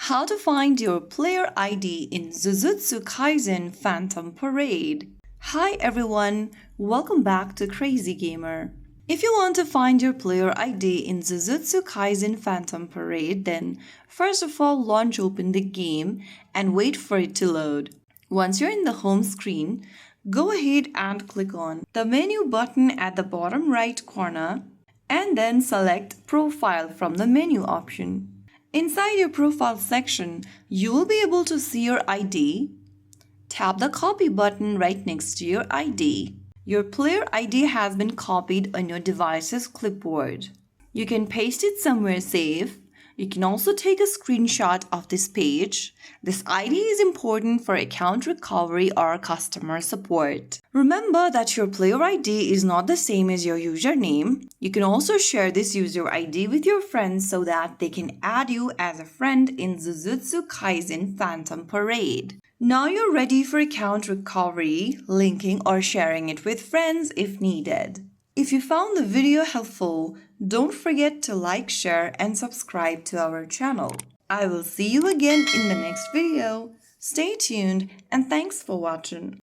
How to find your player ID in Jujutsu Kaisen Phantom Parade. Hi everyone, welcome back to Crazy Gamer. If you want to find your player ID in Jujutsu Kaisen Phantom Parade, then first of all launch open the game and wait for it to load. Once you're in the home screen, go ahead and click on the menu button at the bottom right corner and then select Profile from the menu option. Inside your profile section, you will be able to see your ID. Tap the copy button right next to your ID. Your player ID has been copied on your device's clipboard. You can paste it somewhere safe. You can also take a screenshot of this page. This ID is important for account recovery or customer support. Remember that your player ID is not the same as your username. You can also share this user ID with your friends so that they can add you as a friend in Jujutsu Kaisen Phantom Parade. Now you're ready for account recovery, linking or sharing it with friends if needed. If you found the video helpful, don't forget to like, share, and subscribe to our channel. I will see you again in the next video. Stay tuned and thanks for watching.